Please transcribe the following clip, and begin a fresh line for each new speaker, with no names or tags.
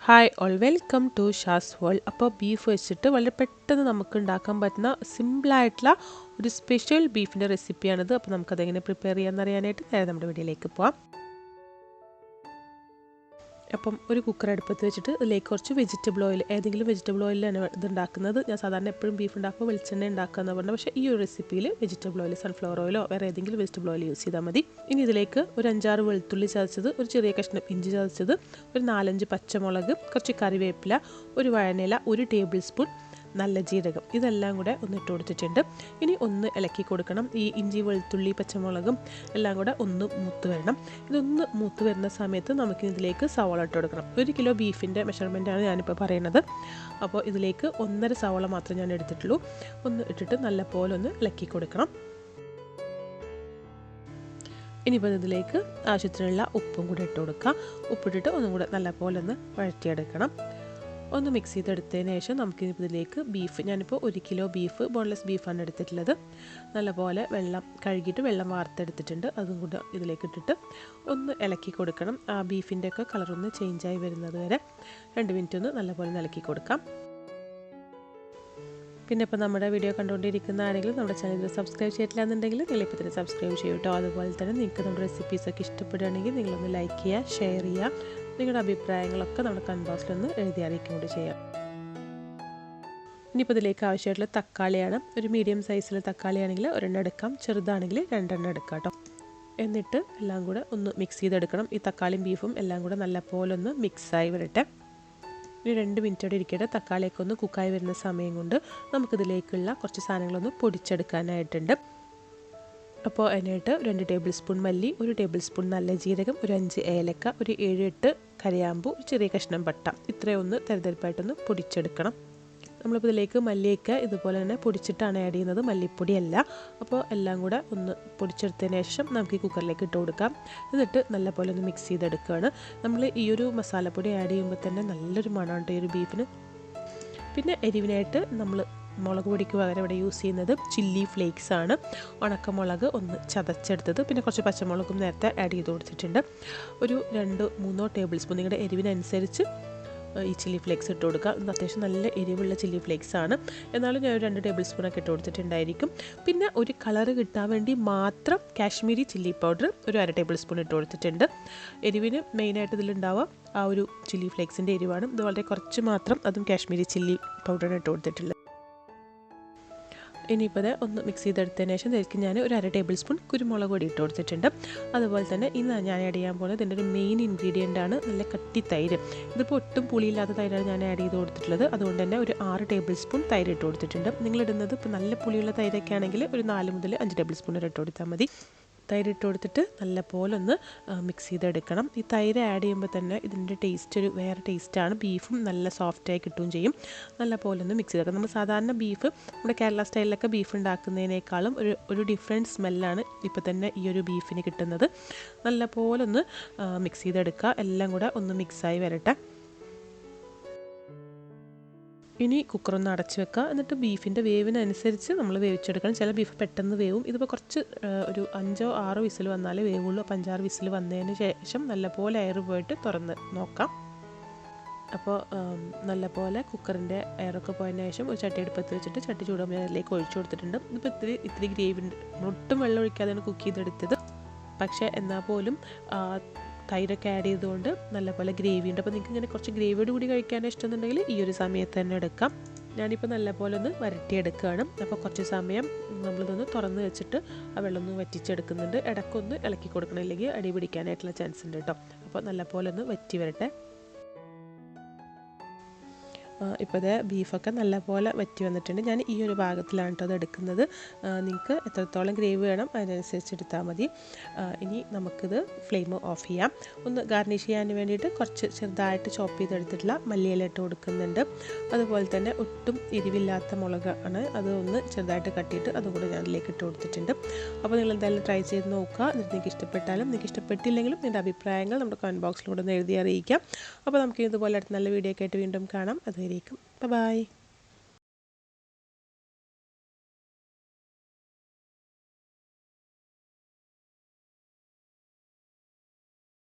Hi all welcome to Shaz world. അപ്പോൾ beef വെച്ചിട്ട് വളരെ പെട്ടെന്ന് നമുക്ക് ഉണ്ടാക്കാൻ പറ്റുന്ന സിമ്പിളായിട്ടുള്ള ഒരു സ്പെഷ്യൽ ബീഫിൻ്റെ റെസിപ്പിയാണിത്. അപ്പോൾ നമുക്കതെങ്ങനെ പ്രിപ്പയർ ചെയ്യാമെന്ന് അറിയാനായിട്ട് നേരെ നമ്മുടെ വീഡിയോയിലേക്ക് പോവാം. അപ്പം ഒരു കുക്കർ അടുപ്പത്ത് വെച്ചിട്ട് അതിലേക്ക് കുറച്ച് വെജിറ്റബിൾ ഓയിൽ, ഏതെങ്കിലും വെജിറ്റബിൾ ഓയിലാണ് ഇത് ഉണ്ടാക്കുന്നത്. ഞാൻ സാധാരണ എപ്പോഴും ബീഫ് ഉണ്ടാക്കുമ്പോൾ വെളിച്ചെണ്ണ ഉണ്ടാക്കാമെന്ന് പറഞ്ഞാൽ, പക്ഷേ ഈ ഒരു റെസിപ്പിയിൽ വെജിറ്റബിൾ ഓയിൽ, സൺഫ്ലവർ ഓയിലോ വേറെ ഏതെങ്കിലും വെജിറ്റബിൾ ഓയിൽ യൂസ് ചെയ്താൽ മതി. ഇനി ഇതിലേക്ക് ഒരു 5-6 വെളുത്തുള്ളി ചതച്ചത്, ഒരു ചെറിയ കഷ്ണം ഇഞ്ചി ചതച്ചത്, ഒരു 4-5 പച്ചമുളക്, കുറച്ച് കറിവേപ്പില, ഒരു വഴനയില, 1 ടേബിൾ സ്പൂൺ നല്ല ജീരകം, ഇതെല്ലാം കൂടെ ഒന്ന് ഇട്ട് കൊടുത്തിട്ടുണ്ട്. ഇനി ഒന്ന് ഇളക്കി കൊടുക്കണം. ഈ ഇഞ്ചി, വെളുത്തുള്ളി, പച്ചമുളകും എല്ലാം കൂടെ ഒന്ന് മൂത്ത് വരണം. ഇതൊന്ന് മൂത്ത് വരുന്ന സമയത്ത് നമുക്കിനി ഇതിലേക്ക് സവാള ഇട്ട് കൊടുക്കണം. 1 കിലോ ബീഫിൻ്റെ മെഷർമെൻറ്റാണ് ഞാനിപ്പോൾ പറയുന്നത്. അപ്പോൾ ഇതിലേക്ക് 1.5 സവാള മാത്രമേ ഞാൻ എടുത്തിട്ടുള്ളൂ. ഒന്ന് ഇട്ടിട്ട് നല്ലപോലെ ഒന്ന് ഇളക്കി കൊടുക്കണം. ഇനിയിപ്പോൾ ഇതിലേക്ക് ആവശ്യത്തിനുള്ള ഉപ്പും കൂടെ ഇട്ട് കൊടുക്കുക. ഉപ്പിട്ടിട്ട് ഒന്നും കൂടെ നല്ലപോലെ ഒന്ന് വഴറ്റിയെടുക്കണം. ഒന്ന് മിക്സ് ചെയ്തെടുത്തതിന് ശേഷം നമുക്കിതിലേക്ക് ബീഫ്, ഞാനിപ്പോൾ 1 കിലോ ബീഫ്, ബോൺലെസ് ബീഫാണ് എടുത്തിട്ടുള്ളത്. നല്ലപോലെ വെള്ളം കഴുകിയിട്ട് വെള്ളം വാർത്തെടുത്തിട്ടുണ്ട്. അതും കൂടെ ഇതിലേക്ക് ഇട്ടിട്ട് ഒന്ന് ഇളക്കി കൊടുക്കണം. ആ ബീഫിൻ്റെ ഒക്കെ കളറൊന്ന് ചേഞ്ചായി വരുന്നത് വരെ 2 മിനിറ്റ് ഒന്ന് നല്ലപോലെ ഇളക്കി കൊടുക്കാം. പിന്നെ ഇപ്പോൾ നമ്മുടെ വീഡിയോ കണ്ടുകൊണ്ടിരിക്കുന്ന ആരെങ്കിലും നമ്മുടെ ചാനൽ സബ്സ്ക്രൈബ് ചെയ്തിട്ടില്ല എന്നുണ്ടെങ്കിൽ നിങ്ങൾ ഇപ്പോൾ തന്നെ സബ്സ്ക്രൈബ് ചെയ്യും കേട്ടോ. അതുപോലെ തന്നെ നിങ്ങൾക്ക് നമ്മുടെ റെസിപ്പീസൊക്കെ ഇഷ്ടപ്പെടുകയാണെങ്കിൽ നിങ്ങളൊന്ന് ലൈക്ക് ചെയ്യുക, ഷെയർ ചെയ്യുക. നിങ്ങളുടെ അഭിപ്രായങ്ങളൊക്കെ നമ്മുടെ കമൻറ്റ് ബോക്സിലൊന്ന് എഴുതി അറിയിക്കുകയും കൂടി ചെയ്യാം. ഇനിയിപ്പോൾ ഇതിലേക്ക് ആവശ്യമായിട്ടുള്ള തക്കാളിയാണ്. ഒരു മീഡിയം സൈസിൽ തക്കാളിയാണെങ്കിൽ 1 എടുക്കാം, ചെറുതാണെങ്കിൽ 2 എടുക്കാം കേട്ടോ. എന്നിട്ട് എല്ലാം കൂടെ ഒന്ന് മിക്സ് ചെയ്തെടുക്കണം. ഈ തക്കാളിയും ബീഫും എല്ലാം കൂടെ നല്ലപോലെ ഒന്ന് മിക്സായി വരട്ടെ. ഒരു 2 മിനിറ്റോടെ ഇരിക്കട്ടെ. തക്കാളിയൊക്കെ ഒന്ന് കുക്കായി വരുന്ന സമയം കൊണ്ട് നമുക്കിതിലേക്കുള്ള കുറച്ച് സാധനങ്ങളൊന്ന് പൊടിച്ചെടുക്കാനായിട്ടുണ്ട്. അപ്പോൾ അതിനായിട്ട് 2 ടേബിൾ സ്പൂൺ മല്ലി, 1 ടേബിൾ സ്പൂൺ നല്ല ജീരകം, ഒരു 5 ഏലക്ക, ഒരു 7-8 കരയാമ്പൂ, ഒരു ചെറിയ കഷ്ണം പട്ട, ഇത്രയൊന്ന് തരിതരിപ്പായിട്ടൊന്ന് പൊടിച്ചെടുക്കണം. നമ്മളിപ്പോൾ ഇതിലേക്ക് മല്ലിയൊക്കെ ഇതുപോലെ തന്നെ പൊടിച്ചിട്ടാണ് ആഡ് ചെയ്യുന്നത്, മല്ലിപ്പൊടിയല്ല. അപ്പോൾ എല്ലാം കൂടെ ഒന്ന് പൊടിച്ചെടുത്തതിന് ശേഷം നമുക്ക് ഈ കുക്കറിലേക്ക് ഇട്ട് കൊടുക്കാം. എന്നിട്ട് നല്ലപോലെ ഒന്ന് മിക്സ് ചെയ്തെടുക്കുകയാണ്. നമ്മൾ ഈ ഒരു മസാലപ്പൊടി ആഡ് ചെയ്യുമ്പോൾ തന്നെ നല്ലൊരു മണമുണ്ട് ഈ ഒരു ബീഫിന്. പിന്നെ എരിവിനായിട്ട് നമ്മൾ മുളക് പൊടിക്ക് പകരം ഇവിടെ യൂസ് ചെയ്യുന്നത് ചില്ലി ഫ്ലേക്സ് ആണ്. ഉണക്കമുളക് ഒന്ന് ചതച്ചെടുത്തത്, പിന്നെ കുറച്ച് പച്ചമുളകും നേരത്തെ ആഡ് ചെയ്ത് കൊടുത്തിട്ടുണ്ട്. ഒരു 2-3 ടേബിൾ സ്പൂൺ നിങ്ങളുടെ എരിവിനനുസരിച്ച് ഈ ചില്ലി ഫ്ലേക്സ് ഇട്ട് കൊടുക്കുക. ഇത് അത്യാവശ്യം നല്ല എരിവുള്ള ചില്ലി ഫ്ലേക്സ് ആണ്. എന്നാലും ഞാൻ ഒരു 2 ടേബിൾ സ്പൂണൊക്കെ ഇട്ട് കൊടുത്തിട്ടുണ്ടായിരിക്കും. പിന്നെ ഒരു കളറ് കിട്ടാൻ വേണ്ടി മാത്രം കാശ്മീരി ചില്ലി പൗഡർ ഒരു 1/2 ടേബിൾ സ്പൂൺ ഇട്ട് കൊടുത്തിട്ടുണ്ട്. എരിവിന് മെയിനായിട്ട് ഇതിലുണ്ടാവുക ആ ഒരു ചില്ലി ഫ്ലേക്സിൻ്റെ എരിവാണ്. ഇത് വളരെ കുറച്ച് മാത്രം, അതും കാശ്മീരി ചില്ലി പൗഡറിന് ഇട്ട് കൊടുത്തിട്ടുള്ളത്. ഇനിയിപ്പോൾ ഒന്ന് മിക്സ് ചെയ്തെടുത്തതിന് ശേഷം ഇതിലേക്ക് ഞാൻ ഒരു 1/2 ടേബിൾ സ്പൂൺ കുരുമുളക് പൊടി ഇട്ട് കൊടുത്തിട്ടുണ്ട്. അതുപോലെ തന്നെ ഇന്ന് ഞാൻ ആഡ് ചെയ്യാൻ പോകുന്നത് ഇതിൻ്റെ ഒരു മെയിൻ ഇൻഗ്രീഡിയൻ്റ് ആണ് നല്ല കട്ടി തൈര്. ഇതിപ്പോൾ ഒട്ടും പുളിയില്ലാത്ത തൈരാണ് ഞാൻ ആഡ് ചെയ്ത് കൊടുത്തിട്ടുള്ളത്. അതുകൊണ്ട് തന്നെ ഒരു 6 ടേബിൾ സ്പൂൺ തൈര് ഇട്ട് കൊടുത്തിട്ടുണ്ട്. നിങ്ങളിടുന്നത് ഇപ്പോൾ നല്ല പുളിയുള്ള തൈരൊക്കെ ആണെങ്കിൽ ഒരു 4 മുതൽ 5 ടേബിൾ സ്പൂൺ വരെ ഇട്ട് കൊടുത്താൽ മതി. തൈര് ഇട്ട് കൊടുത്തിട്ട് നല്ലപോലെ ഒന്ന് മിക്സ് ചെയ്തെടുക്കണം. ഈ തൈര് ആഡ് ചെയ്യുമ്പോൾ തന്നെ ഇതിൻ്റെ ടേസ്റ്റ് ഒരു വേറെ ടേസ്റ്റാണ്. ബീഫും നല്ല സോഫ്റ്റായി കിട്ടുകയും ചെയ്യും. നല്ലപോലെ ഒന്ന് മിക്സ് ചെയ്തെടുക്കാം. നമ്മൾ സാധാരണ ബീഫ് നമ്മുടെ കേരള സ്റ്റൈലിലൊക്കെ ബീഫ് ഉണ്ടാക്കുന്നതിനേക്കാളും ഒരു ഡിഫറെൻറ്റ് സ്മെല്ലാണ് ഇപ്പോൾ തന്നെ ഈ ഒരു ബീഫിന് കിട്ടുന്നത്. നല്ലപോലെ ഒന്ന് മിക്സ് ചെയ്തെടുക്കുക. എല്ലാം കൂടെ ഒന്ന് മിക്സായി വരട്ടെ. ഇനി കുക്കറൊന്ന് അടച്ച് വെക്കുക. എന്നിട്ട് ബീഫിൻ്റെ വേവിനനുസരിച്ച് നമ്മൾ വേവിച്ചെടുക്കണം. ചില ബീഫ് പെട്ടെന്ന് വേവും. ഇതിപ്പോൾ കുറച്ച് ഒരു 5-6 വിസിൽ വന്നാലേ വേവുള്ളൂ. അപ്പോൾ 5-6 വിസിൽ വന്നതിന് ശേഷം നല്ലപോലെ എയർ പോയിട്ട് തുറന്ന് നോക്കാം. അപ്പോൾ നല്ലപോലെ കുക്കറിൻ്റെ എയറൊക്കെ പോയതിന് ശേഷം ഒരു ചട്ടി അടുപ്പത്ത് വെച്ചിട്ട് ചട്ടി ചൂടുമ്പോൾ അതിലേക്ക് ഒഴിച്ചു കൊടുത്തിട്ടുണ്ട്. ഇപ്പോൾ ഇത്തിരി ഗ്രേവി ഒട്ടും വെള്ളം ഒഴിക്കാതെയാണ് കുക്ക് ചെയ്തെടുത്തത്. പക്ഷേ എന്നാൽ പോലും തൈരൊക്കെ ആഡ് ചെയ്തുകൊണ്ട് നല്ലപോലെ ഗ്രേവി ഉണ്ട്. അപ്പോൾ നിങ്ങൾക്ക് ഇങ്ങനെ കുറച്ച് ഗ്രേവിയോട് കൂടി കഴിക്കാൻ ഇഷ്ടമെന്നുണ്ടെങ്കിൽ ഈ ഒരു സമയത്ത് തന്നെ എടുക്കാം. ഞാനിപ്പോൾ നല്ലപോലെ ഒന്ന് വരട്ടിയെടുക്കുകയാണ്. അപ്പോൾ കുറച്ച് സമയം നമ്മളിതൊന്ന് തുറന്ന് വെച്ചിട്ട് ആ വെള്ളം ഒന്ന് വറ്റിച്ചെടുക്കുന്നുണ്ട്. ഇടയ്ക്കൊന്ന് ഇളക്കി കൊടുക്കണം, ഇല്ലെങ്കിൽ അടി പിടിക്കാനായിട്ടുള്ള ചാൻസ് ഉണ്ട് കേട്ടോ. അപ്പോൾ നല്ലപോലെ ഒന്ന് വറ്റി വരട്ടെ. ഇപ്പോൾ ഇത് ബീഫൊക്കെ നല്ലപോലെ വറ്റി വന്നിട്ടുണ്ട്. ഞാൻ ഈ ഒരു ഭാഗത്തിലാണ് കേട്ടോ അത് എടുക്കുന്നത്. നിങ്ങൾക്ക് എത്രത്തോളം ഗ്രേവി വേണം അതിനനുസരിച്ച് എടുത്താൽ മതി. ഇനി നമുക്കിത് ഫ്ലെയിം ഓഫ് ചെയ്യാം. ഒന്ന് ഗാർണിഷ് ചെയ്യാൻ വേണ്ടിയിട്ട് കുറച്ച് ചെറുതായിട്ട് ചോപ്പ് ചെയ്തെടുത്തിട്ടുള്ള മല്ലിയില ഇട്ട് കൊടുക്കുന്നുണ്ട്. അതുപോലെ തന്നെ ഒട്ടും എരിവില്ലാത്ത മുളക് ആണ്, അത് ഒന്ന് ചെറുതായിട്ട് കട്ടിയിട്ട് അതും കൂടെ ഞാൻ അതിലേക്ക് ഇട്ട് കൊടുത്തിട്ടുണ്ട്. അപ്പോൾ നിങ്ങൾ എന്തായാലും ട്രൈ ചെയ്ത് നോക്കുക. എന്നിട്ട് നിങ്ങൾക്ക് ഇഷ്ടപ്പെട്ടാലും നിങ്ങൾക്ക് ഇഷ്ടപ്പെട്ടില്ലെങ്കിലും നിങ്ങളുടെ അഭിപ്രായങ്ങൾ നമ്മുടെ കമൻറ്റ് ബോക്സിലൂടെ ഒന്ന് എഴുതി അറിയിക്കാം. അപ്പോൾ നമുക്ക് ഇതുപോലെ അടുത്ത നല്ല വീഡിയോ ഒക്കെ ആയിട്ട് വീണ്ടും കാണാം. അതുവരേക്കും ബൈ.